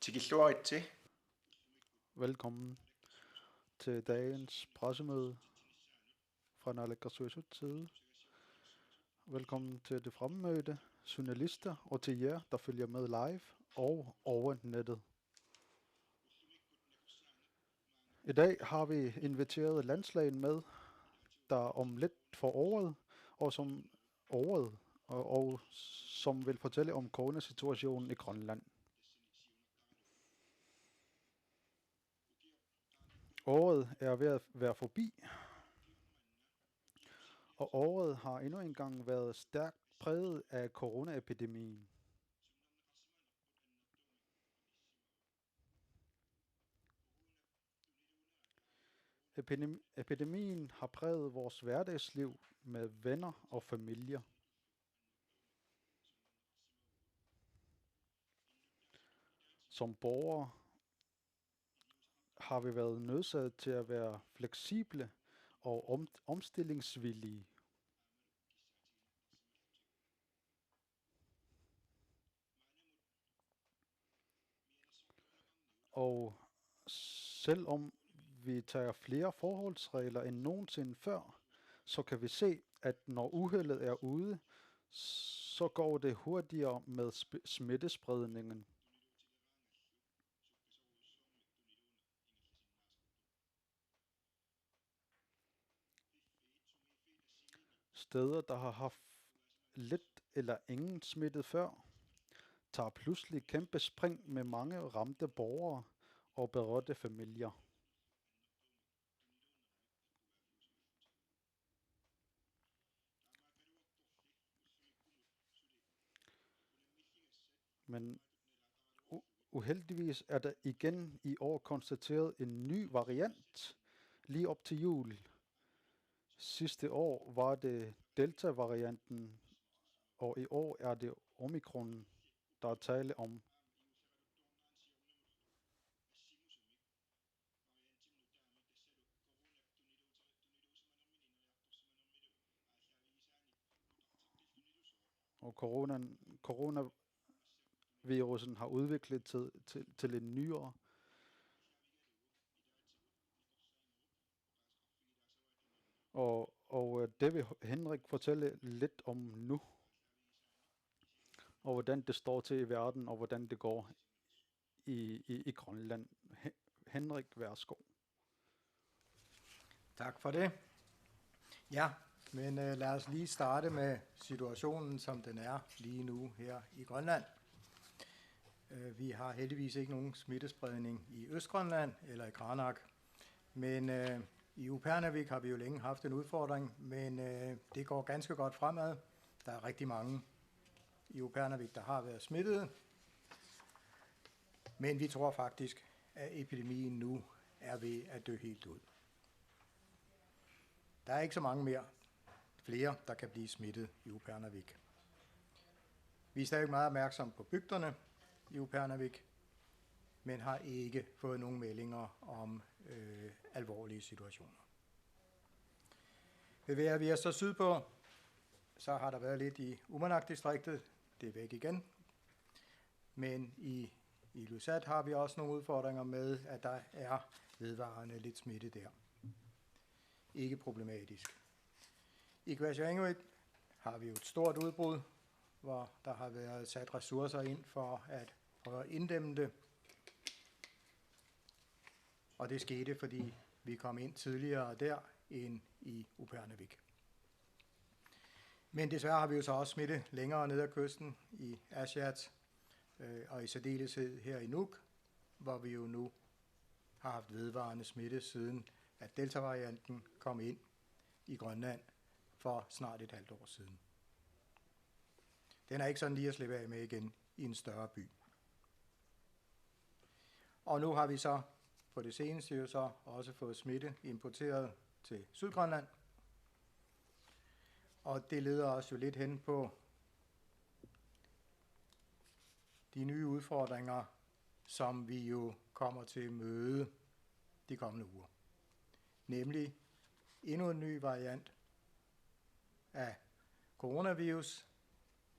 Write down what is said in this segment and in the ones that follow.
Tigilluaritsi. Velkommen til dagens pressemøde fra Naalakkersuisuts side. Velkommen til det fremmødte journalister og til jer, der følger med live og over nettet. I dag har vi inviteret landslagen med, der om lidt for året og som vil fortælle om coronasituationen i Grønland. Året er ved at være forbi, og året har endnu engang været stærkt præget af coronaepidemien. Epidemien har præget vores hverdagsliv med venner og familier. Som borgere har vi været nødsaget til at være fleksible og omstillingsvillige. Og selvom vi tager flere forholdsregler end nogensinde før, så kan vi se, at når uheldet er ude, så går det hurtigere med smittespredningen. Steder, der har haft lidt eller ingen smittet før, tager pludselig kæmpe spring med mange ramte borgere og berørte familier. Men uheldigvis er der igen i år konstateret en ny variant lige op til jul. Sidste år var det Delta-varianten, og i år er det Omikron, der er tale om. Og coronavirusen har udviklet til en nyere. Og det vil Henrik fortælle lidt om nu. Og hvordan det står til i verden, og hvordan det går i Grønland. Henrik, værsgo. Tak for det. Ja, men lad os lige starte med situationen, som den er lige nu her i Grønland. Vi har heldigvis ikke nogen smittespredning i Østgrønland eller i Qaanaaq, men i Upernavik har vi jo længe haft en udfordring, men det går ganske godt fremad. Der er rigtig mange i Upernavik, der har været smittede, men vi tror faktisk, at epidemien nu er ved at dø helt ud. Der er ikke så mange flere, der kan blive smittet i Upernavik. Vi er stadig meget opmærksomme på bygderne i Upernavik, men har ikke fået nogen meldinger om alvorlige situationer. Bevæger vi os så sydpå, så har der været lidt i Uummannaq-distriktet. Det er væk igen. Men i Ilulissat har vi også nogle udfordringer med, at der er vedvarende lidt smitte der. Ikke problematisk. I Qasiaq har vi jo et stort udbrud, hvor der har været sat ressourcer ind for at prøve at inddæmme det. Og det skete, fordi vi kom ind tidligere der end i Upernavik. Men desværre har vi jo så også smitte længere ned ad kysten i Aasiaat, og i særdeleshed her i Nuuk, hvor vi jo nu har haft vedvarende smitte siden at Delta-varianten kom ind i Grønland for snart et halvt år siden. Den er ikke sådan lige at slippe af med igen i en større by. Og nu har vi så på det seneste jo så også fået smitte importeret til Sydgrønland. Og det leder os jo lidt hen på de nye udfordringer, som vi jo kommer til at møde de kommende uger. Nemlig endnu en ny variant af coronavirus,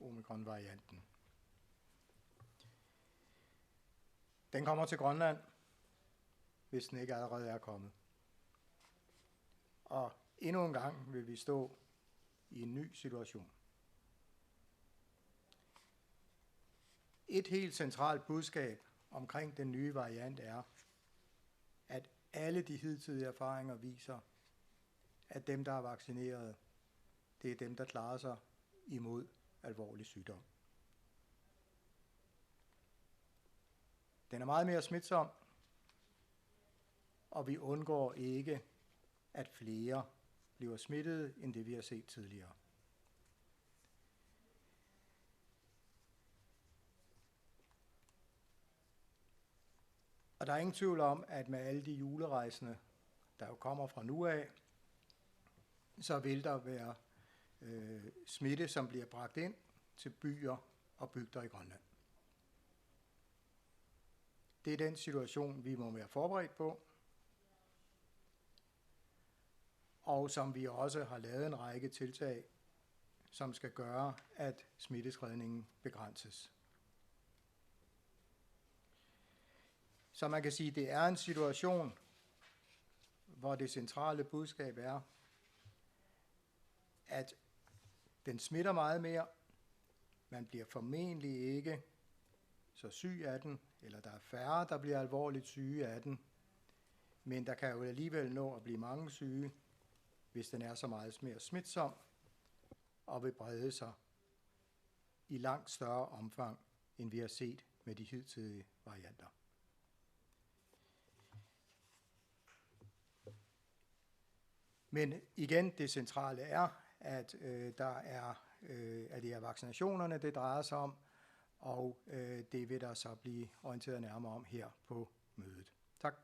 Omikron-varianten. Den kommer til Grønland, hvis den ikke allerede er kommet. Og endnu en gang vil vi stå i en ny situation. Et helt centralt budskab omkring den nye variant er, at alle de hidtidige erfaringer viser, at dem, der er vaccineret, det er dem, der klarer sig imod alvorlig sygdom. Den er meget mere smitsom, og vi undgår ikke, at flere bliver smittet, end det vi har set tidligere. Og der er ingen tvivl om, at med alle de julerejsende, der jo kommer fra nu af, så vil der være smitte, som bliver bragt ind til byer og bygder i Grønland. Det er den situation, vi må være forberedt på, og som vi også har lavet en række tiltag, som skal gøre, at smittespredningen begrænses. Så man kan sige, at det er en situation, hvor det centrale budskab er, at den smitter meget mere. Man bliver formentlig ikke så syg af den, eller der er færre, der bliver alvorligt syge af den. Men der kan jo alligevel nå at blive mange syge, hvis den er så meget mere smitsom og vil brede sig i langt større omfang, end vi har set med de hidtidige varianter. Men igen, det centrale er, at at det er vaccinationerne, det drejer sig om, og det vil der så blive orienteret nærmere om her på mødet. Tak.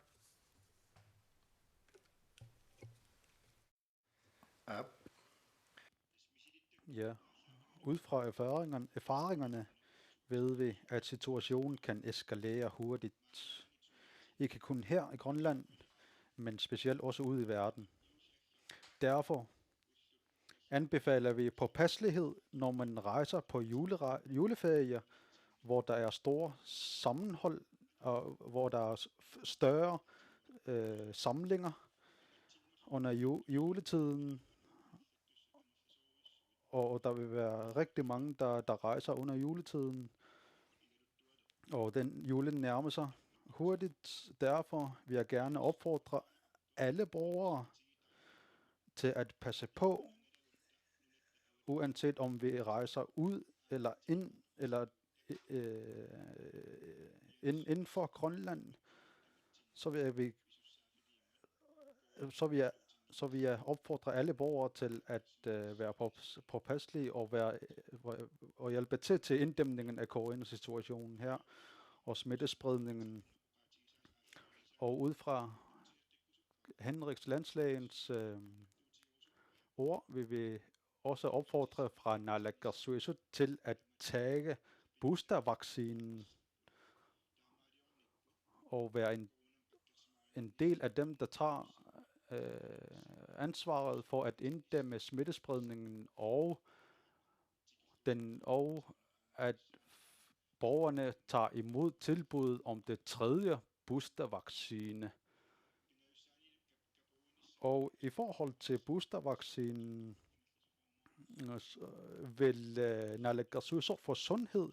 Ja, ud fra erfaringerne ved vi, at situationen kan eskalere hurtigt. Ikke kun her i Grønland, men specielt også ude i verden. Derfor anbefaler vi påpasselighed, når man rejser på juleferie, hvor der er store sammenhold, og hvor der er større samlinger under juletiden. Og der vil være rigtig mange, der rejser under juletiden. Og den julen nærmer sig hurtigt. Derfor vil jeg gerne opfordre alle borgere til at passe på, uanset om vi rejser ud eller ind, eller inden for Grønland, så vil jeg opfordre alle borgere til at være påpasselige og hjælpe til inddæmningen af coronasituationen her og smittespredningen. Og ud fra Henriks Landslægens ord vil vi også opfordre fra Naalakkersuisut til at tage boostervaccinen og være en del af dem, der tager ansvaret for at inddæmme smittespredningen og at borgerne tager imod tilbud om det 3. boostervaccine. Og i forhold til boostervaccinen vil Naalakkersuisut for Sundhed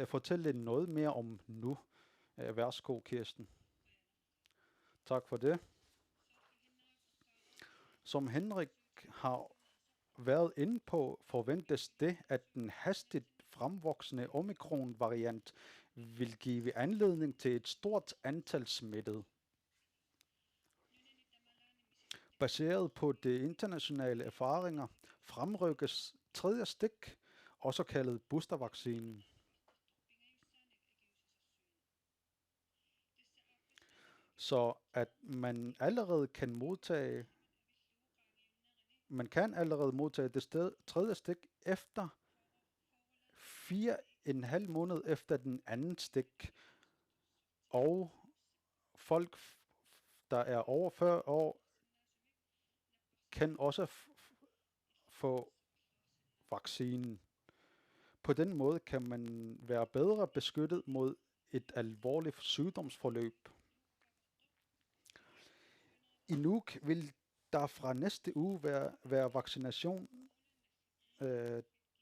fortælle noget mere om nu. Værsgo, Kirsten. Tak for det. Som Henrik har været inde på, forventes det, at den hastigt fremvoksende omikron-variant vil give anledning til et stort antal smittede. Baseret på de internationale erfaringer fremrykkes 3. stik, også kaldet boostervaccinen. Så at man kan allerede modtage det 3. stik efter 4,5 måned efter den anden stik. Og folk, der er over 40 år, kan også få vaccinen. På den måde kan man være bedre beskyttet mod et alvorligt sygdomsforløb. I Nuuk vil der fra næste uge være vaccination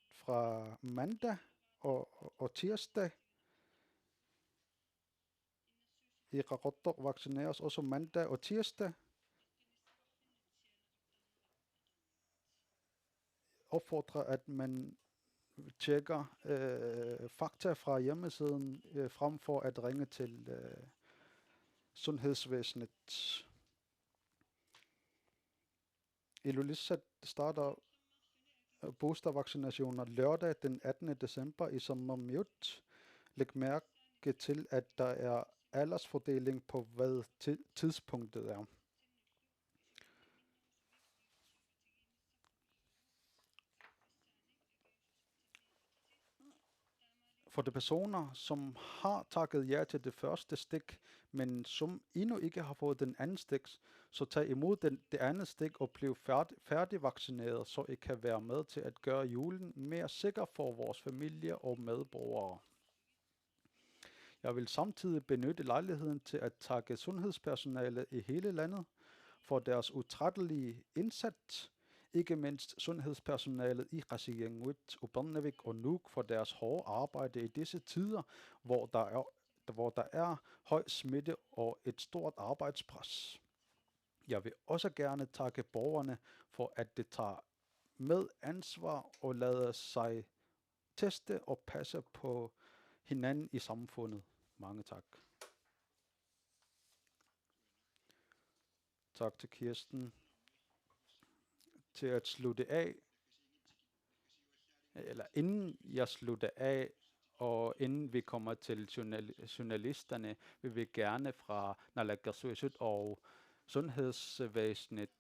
fra mandag og tirsdag. I Qaqortoq vaccineres også mandag og tirsdag. Opfordrer, at man tjekker fakta fra hjemmesiden, frem for at ringe til sundhedsvæsenet. Ilulissat starter boostervaccinationer lørdag den 18. december i Sammarmiut. Læg mærke til, at der er aldersfordeling på, hvad tidspunktet er. For de personer, som har takket ja til det første stik, men som endnu ikke har fået den anden stik, så tag imod det andet stik og bliv færdigvaccineret, så I kan være med til at gøre julen mere sikker for vores familie og medborgere. Jeg vil samtidig benytte lejligheden til at takke sundhedspersonale i hele landet for deres utrættelige indsats, ikke mindst sundhedspersonalet i Qasigiannguit, Upernavik og Nuuk for deres hårde arbejde i disse tider, hvor der er høj smitte og et stort arbejdspres. Jeg vil også gerne takke borgerne for, at de tager med ansvar og lader sig teste og passe på hinanden i samfundet. Mange tak. Tak til Kirsten. Til at slutte af, eller inden jeg slutter af, og inden vi kommer til journalisterne, vil vi gerne fra Naalakkersuisut og sundhedsvæsenet,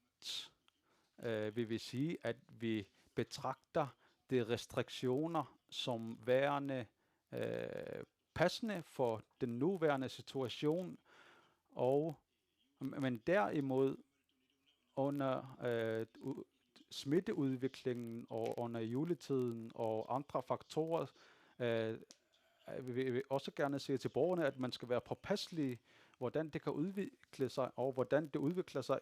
vi vil sige, at vi betragter de restriktioner som værende passende for den nuværende situation, men derimod under smitteudviklingen og under juletiden og andre faktorer, vi vil også gerne sige til borgerne, at man skal være påpasselig, hvordan det kan udvikle sig, og hvordan det udvikler sig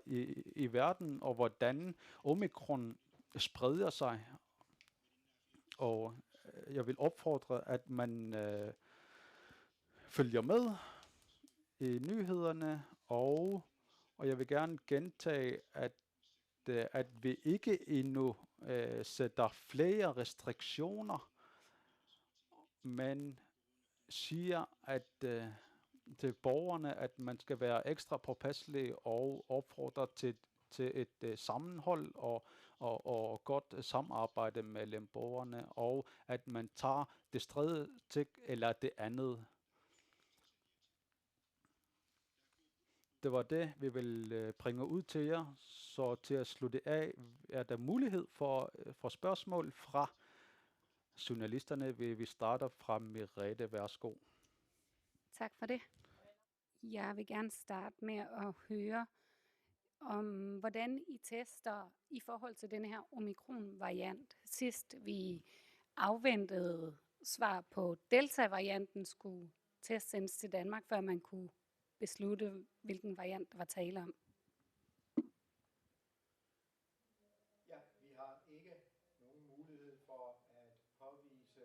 i verden, og hvordan omikron spreder sig. Og jeg vil opfordre, at man følger med i nyhederne, og jeg vil gerne gentage, at vi ikke endnu sætter flere restriktioner, men siger til borgerne, at man skal være ekstra påpasselig og opfordre til et sammenhold og godt samarbejde mellem borgerne, og at man tager det tredje eller det andet. Det var det, vi vil bringe ud til jer. Så til at slutte af, er der mulighed for spørgsmål fra journalisterne. Vi starter fra Merete. Værsgo. Tak for det. Jeg vil gerne starte med at høre om, hvordan I tester i forhold til denne her omikron-variant. Sidst vi afventede svar på Delta-varianten, skulle testsendes til Danmark, før man kunne beslutte, hvilken variant der var tale om. Ja, vi har ikke nogen mulighed for at påvise,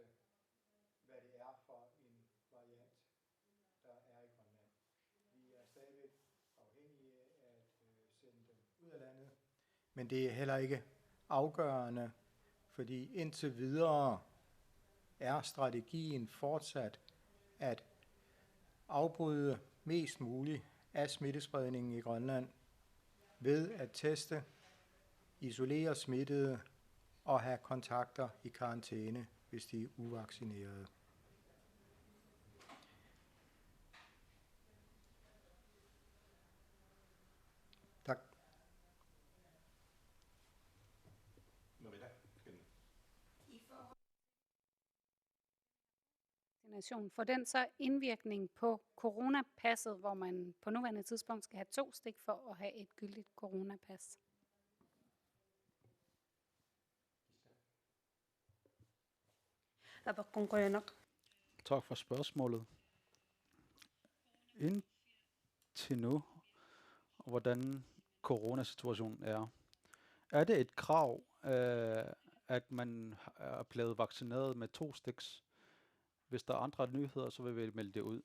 hvad det er for en variant, der er i Grønland. Vi er stadig afhængige af at sende dem ud af landet, men det er heller ikke afgørende, fordi indtil videre er strategien fortsat at afbryde mest muligt af smittespredningen i Grønland ved at teste, isolere smittede og have kontakter i karantæne, hvis de er uvaccinerede. Tak. Får den så indvirkning på coronapasset, hvor man på nuværende tidspunkt skal have 2 stik for at have et gyldigt coronapas? Tak for spørgsmålet. indtil nu, hvordan coronasituationen er. Er det et krav, at man er blevet vaccineret med 2 stiks? Hvis der er andre nyheder, så vil vi melde det ud.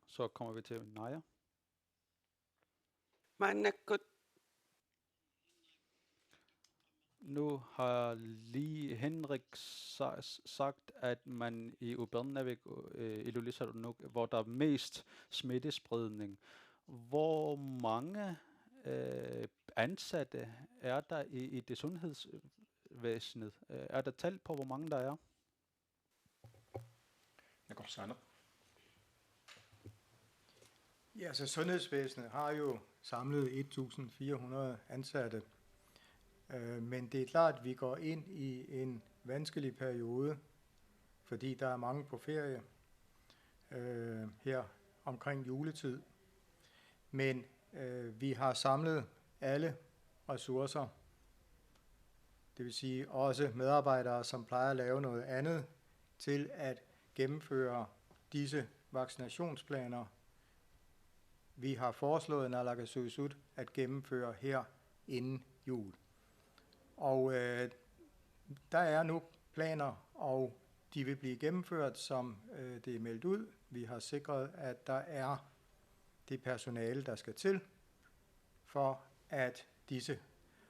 Så kommer vi til Naja. Manakut. Nu har lige Henrik sagt, at man i Upernavik, i Ilulissat, hvor der er mest smittespredning, hvor mange ansatte er der i det sundhedsvæsenet? Er der tal på, hvor mange der er? Jeg går sådan. Ja, så sundhedsvæsenet har jo samlet 1.400 ansatte. Men det er klart, at vi går ind i en vanskelig periode, fordi der er mange på ferie her omkring juletid. Men vi har samlet alle ressourcer, det vil sige også medarbejdere, som plejer at lave noget andet, til at gennemføre disse vaccinationsplaner. Vi har foreslået Naalakkersuisut at gennemføre her inden jul. Og der er nu planer, og de vil blive gennemført, som det er meldt ud. Vi har sikret, at der er det personale, der skal til, for at disse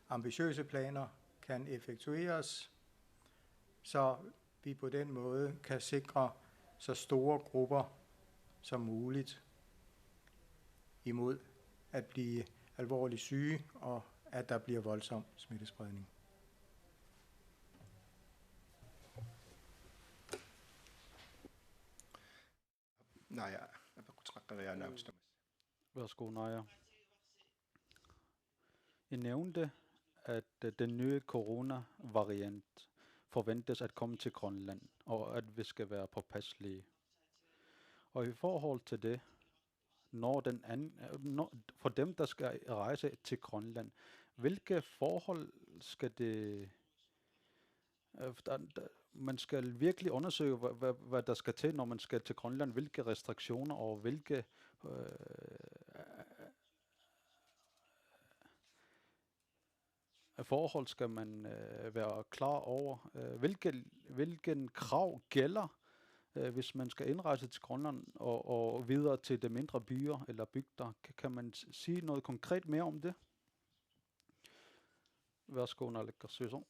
ambitiøse planer kan effektueres, så vi på den måde kan sikre så store grupper som muligt imod at blive alvorligt syge, og at der bliver voldsom smittespredning. Naja, jeg er Værsgo, Naja. I nævnte, at den nye coronavariant forventes at komme til Grønland, og at vi skal være påpasselige. Og i forhold til det, for dem, der skal rejse til Grønland, hvilke forhold skal det... Man skal virkelig undersøge, hvad der skal til, når man skal til Grønland, hvilke restriktioner og hvilke forhold skal man være klar over. Hvilken krav gælder, hvis man skal indrejse til Grønland og videre til de mindre byer eller bygder? Kan man sige noget konkret mere om det? Værsgo, Naalakkersuisut.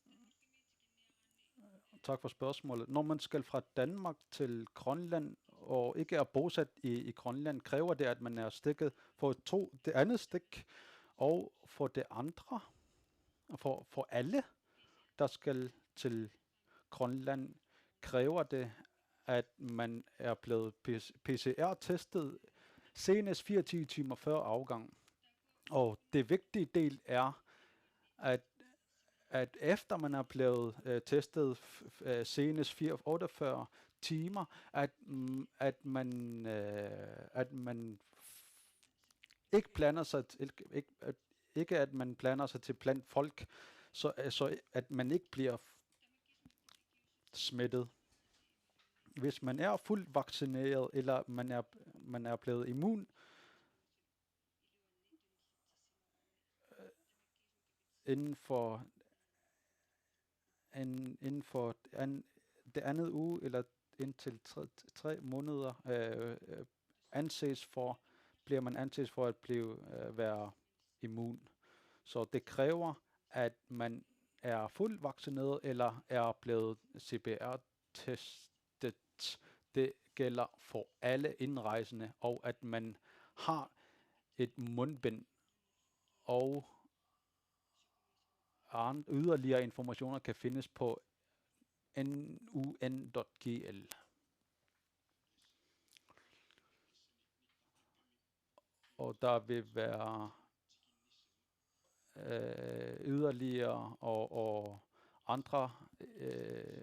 Tak for spørgsmålet. Når man skal fra Danmark til Grønland og ikke er bosat i Grønland, kræver det, at man er stikket for det andet stik, og for det andre, for alle, der skal til Grønland, kræver det, at man er blevet PCR-testet senest 24 timer før afgang. Og det vigtige del er, at efter man er blevet testet senest 48 timer, at man ikke blander sig ikke at man blander sig til blandt folk, så at man ikke bliver smittet. Hvis man er fuldt vaccineret, eller man er blevet immun, inden for det andet uge, eller indtil 3 måneder, bliver man anses for at være immun. Så det kræver, at man er fuldt vaccineret, eller er blevet CPR-testet. Det gælder for alle indrejsende, og at man har et mundbind, og yderligere informationer kan findes på nun.gl. Og der vil være yderligere og andre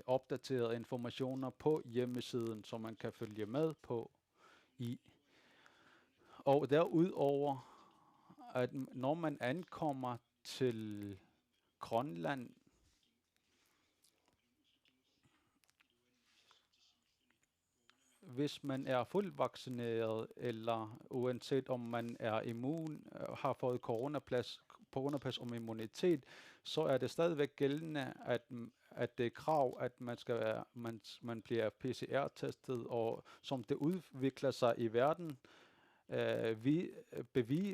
opdaterede informationer på hjemmesiden, som man kan følge med på i. Og derudover, at når man ankommer til Grønland, hvis man er fuldt vaccineret, eller uanset om man er immun, har fået coronapas om immunitet, så er det stadigvæk gældende, at det er krav, at man bliver PCR-testet, og som det udvikler sig i verden, vi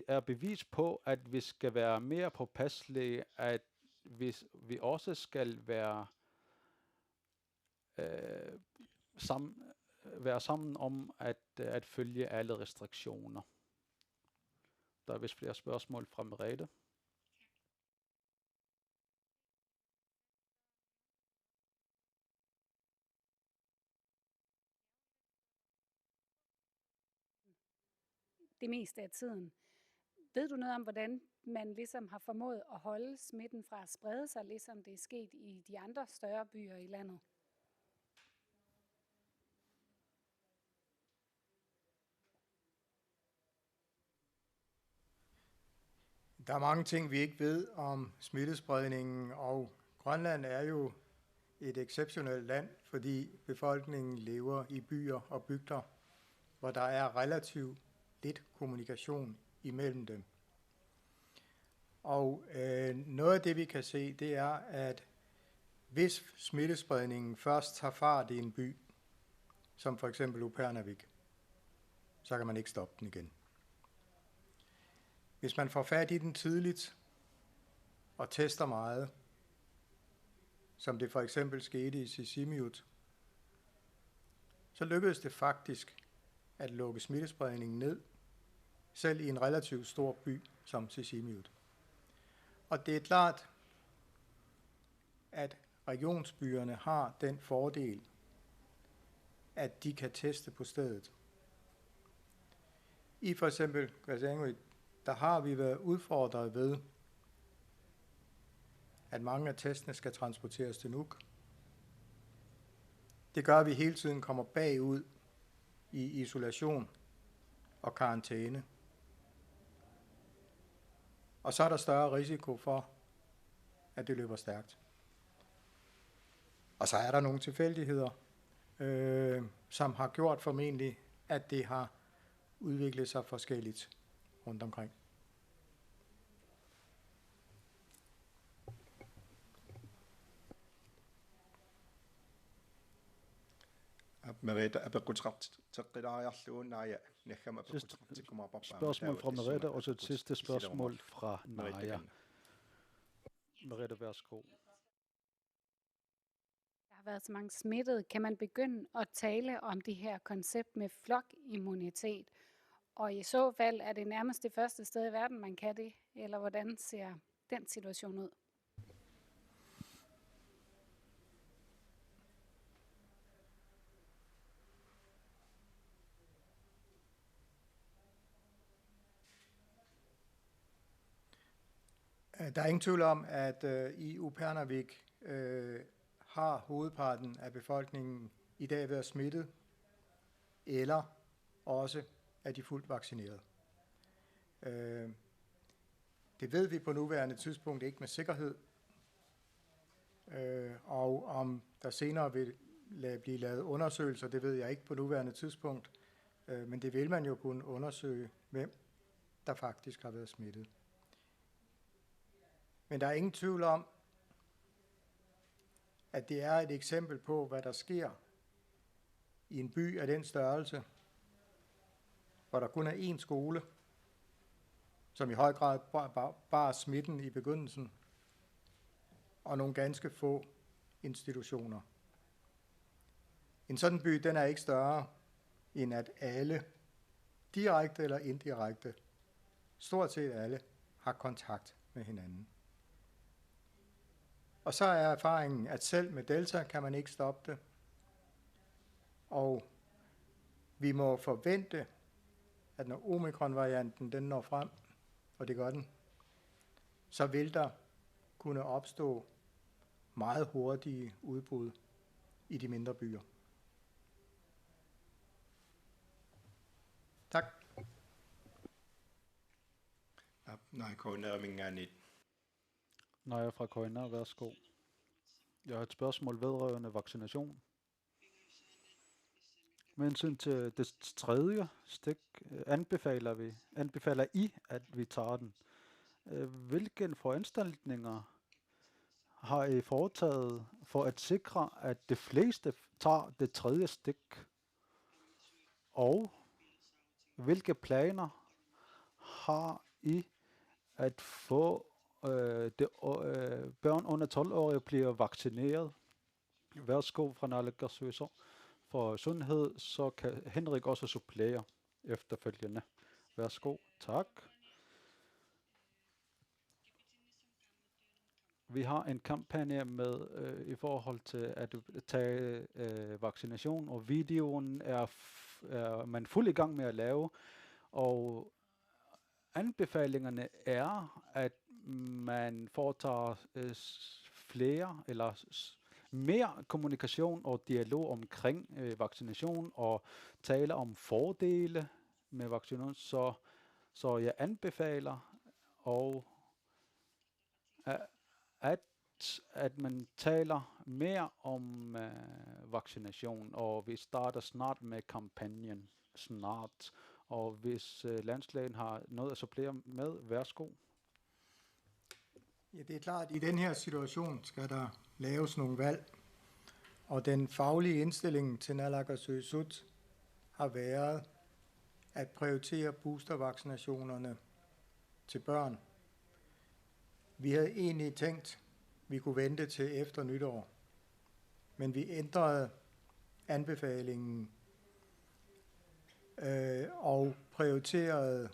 er bevis på, at vi skal være mere påpasselige, at vi også skal være sammen om at følge alle restriktioner. Der er vist flere spørgsmål fra Merete. Det meste af tiden. Ved du noget om, hvordan man ligesom har formået at holde smitten fra at sprede sig, ligesom det er sket i de andre større byer i landet? Der er mange ting, vi ikke ved om smittespredningen, og Grønland er jo et exceptionelt land, fordi befolkningen lever i byer og bygder, hvor der er relativt lidt kommunikation imellem dem. Og noget af det, vi kan se, det er, at hvis smittespredningen først tager fart i en by, som for eksempel Upernavik, så kan man ikke stoppe den igen. Hvis man får fat i den tidligt og tester meget, som det for eksempel skete i Sisimiut, så lykkedes det faktisk at lukke smittespredningen ned, selv i en relativt stor by som Sisimiut. Og det er klart, at regionsbyerne har den fordel, at de kan teste på stedet. I for eksempel Qasigiannguit, der har vi været udfordret ved, at mange af testene skal transporteres til Nuuk. Det gør, at vi hele tiden kommer bagud i isolation og karantæne. Og så er der større risiko for, at det løber stærkt. Og så er der nogle tilfældigheder, som har gjort formentlig, at det har udviklet sig forskelligt rundt omkring. Spørgsmål fra Merete, og så et sidste spørgsmål fra Naja. Merete, værsgo. Der har været så mange smittede. Kan man begynde at tale om det her koncept med flokimmunitet? Og i så fald er det nærmest det første sted i verden, man kan det? Eller hvordan ser den situation ud? Der er ingen tvivl om, at i Upernavik har hovedparten af befolkningen i dag været smittet, eller også er de fuldt vaccineret. Det ved vi på nuværende tidspunkt ikke med sikkerhed, og om der senere vil blive lavet undersøgelser, det ved jeg ikke på nuværende tidspunkt, men det vil man jo kunne undersøge, hvem der faktisk har været smittet. Men der er ingen tvivl om, at det er et eksempel på, hvad der sker i en by af den størrelse, hvor der kun er én skole, som i høj grad bar smitten i begyndelsen, og nogle ganske få institutioner. En sådan by, den er ikke større, end at alle, direkte eller indirekte, stort set alle, har kontakt med hinanden. Og så er erfaringen, at selv med Delta kan man ikke stoppe det. Og vi må forvente, at når Omikron-varianten den når frem, og det gør den, så vil der kunne opstå meget hurtige udbrud i de mindre byer. Tak. Nej, Naja fra Koina, værsgo. Jeg har et spørgsmål vedrørende vaccination. Med hensyn til det tredje stik, anbefaler I, at vi tager den. Hvilke foranstaltninger har I foretaget for at sikre, at de fleste tager det tredje stik? Og hvilke planer har I at få børn under 12-årige bliver vaccineret? Værsgo fra Naalakkersuisut for sundhed, så kan Henrik også supplere efterfølgende. Værsgo. Tak. Vi har en kampagne med i forhold til at tage vaccination, og videoen er man fuld i gang med at lave, og anbefalingerne er, at man foretager flere eller mere kommunikation og dialog omkring vaccination og taler om fordele med vaccination, så jeg anbefaler og at man taler mere om vaccination, og vi starter snart med kampagnen snart. Og hvis landslægen har noget at supplere med, værsgo. Ja, det er klart, at i den her situation skal der laves nogle valg, og den faglige indstilling til Naalakkersuisut har været at prioritere boostervaccinationerne til børn. Vi havde egentlig tænkt, at vi kunne vente til efter nytår, men vi ændrede anbefalingen og prioriterede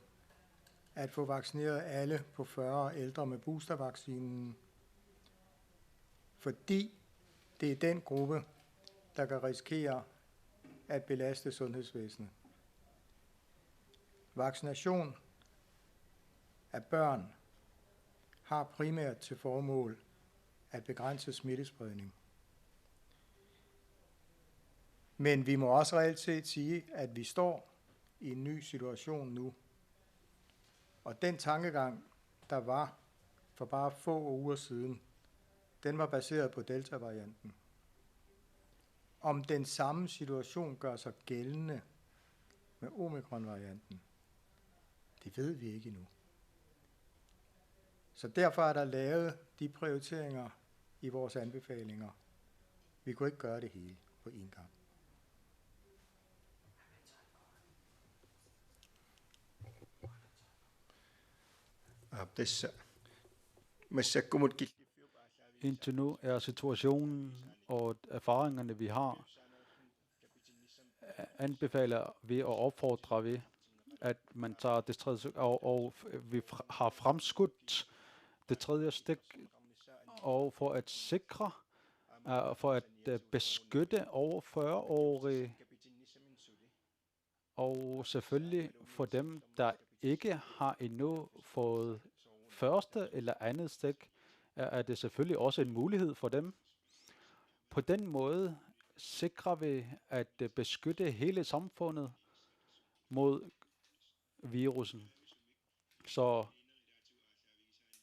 at få vaccineret alle på 40 ældre med boostervaccinen, fordi det er den gruppe, der kan risikere at belaste sundhedsvæsenet. Vaccination af børn har primært til formål at begrænse smittespredning. Men vi må også reelt set sige, at vi står i en ny situation nu. Og den tankegang, der var for bare få uger siden, den var baseret på Delta-varianten. Om den samme situation gør sig gældende med Omikron-varianten, det ved vi ikke endnu. Så derfor er der lavet de prioriteringer i vores anbefalinger. Vi kunne ikke gøre det hele på én gang. Indtil nu er situationen og erfaringerne, vi har, anbefaler vi og opfordrer vi, at man tager det tredje, og vi har fremskudt det tredje stik, og for at sikre, for at beskytte over 40-årige, og selvfølgelig for dem, der ikke har endnu fået første eller andet stik, er det selvfølgelig også en mulighed for dem. På den måde sikrer vi at beskytte hele samfundet mod virusen. Så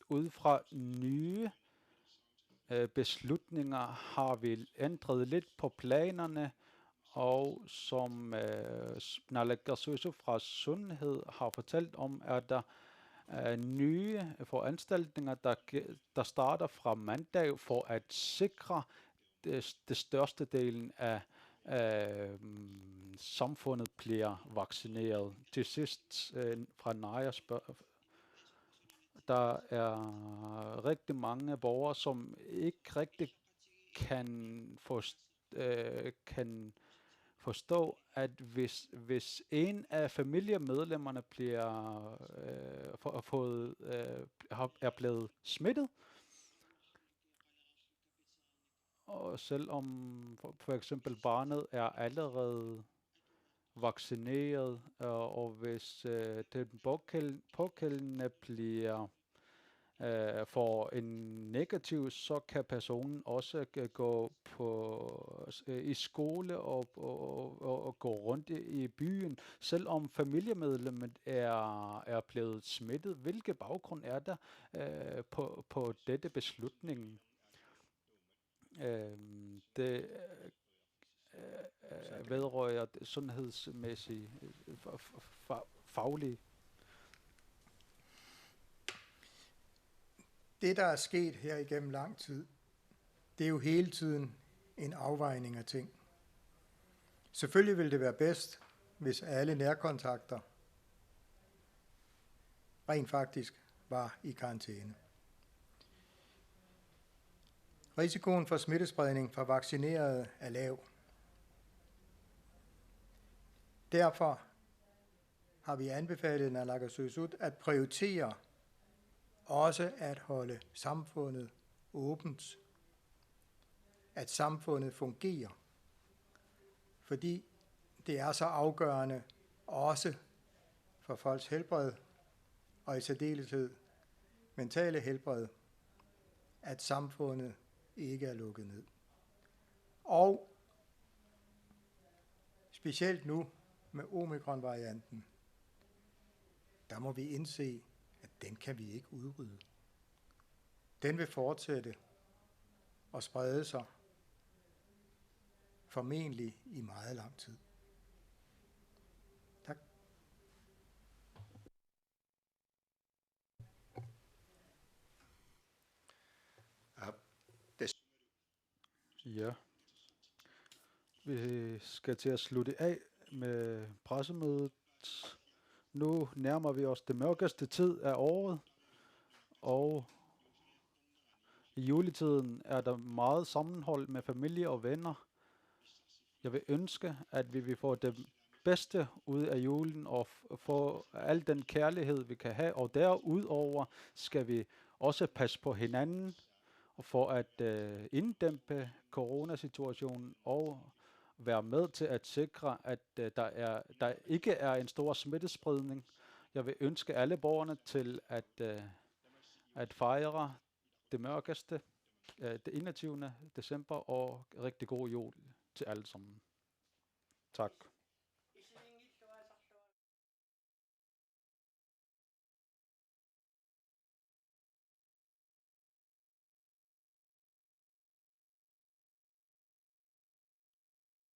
ud fra nye beslutninger har vi ændret lidt på planerne, og som Naalakkersuisut fra Sundhed har fortalt om, er der nye foranstaltninger, der starter fra mandag for at sikre det største delen af samfundet bliver vaccineret. Til sidst fra Naja der er rigtig mange borgere, som ikke rigtig kan forstå, at hvis en af familiemedlemmerne er blevet smittet, og selvom for eksempel barnet er allerede vaccineret, og hvis den pågældende bliver får en negativ, så kan personen også gå i skole og gå rundt i byen, selvom familiemedlemmet er blevet smittet. Hvilke baggrund er der på dette beslutning? Det vedrører det sundhedsmæssige, faglige. Det, der er sket her igennem lang tid, det er jo hele tiden en afvejning af ting. Selvfølgelig vil det være bedst, hvis alle nærkontakter rent faktisk var i karantæne. Risikoen for smittespredning for vaccinerede er lav. Derfor har vi anbefalet naalakkersuisut at prioritere også at holde samfundet åbent, at samfundet fungerer, fordi det er så afgørende også for folks helbred, og i særdeleshed mentale helbred, at samfundet ikke er lukket ned. Og specielt nu med omikron-varianten, der må vi indse, at den kan vi ikke udrydde. Den vil fortsætte og sprede sig formentlig i meget lang tid. Tak. Ja. Vi skal til at slutte af med pressemødet. Nu nærmer vi os det mørkeste tid af året, og i juletiden er der meget sammenhold med familie og venner. Jeg vil ønske, at vi vil få det bedste ud af julen og få al den kærlighed, vi kan have. Og derudover skal vi også passe på hinanden for at inddæmpe coronasituationen og være med til at sikre, at der ikke er en stor smittespredning. Jeg vil ønske alle borgerne til at fejre det mørkeste det 21. december og rigtig god jul til alle sammen. Tak.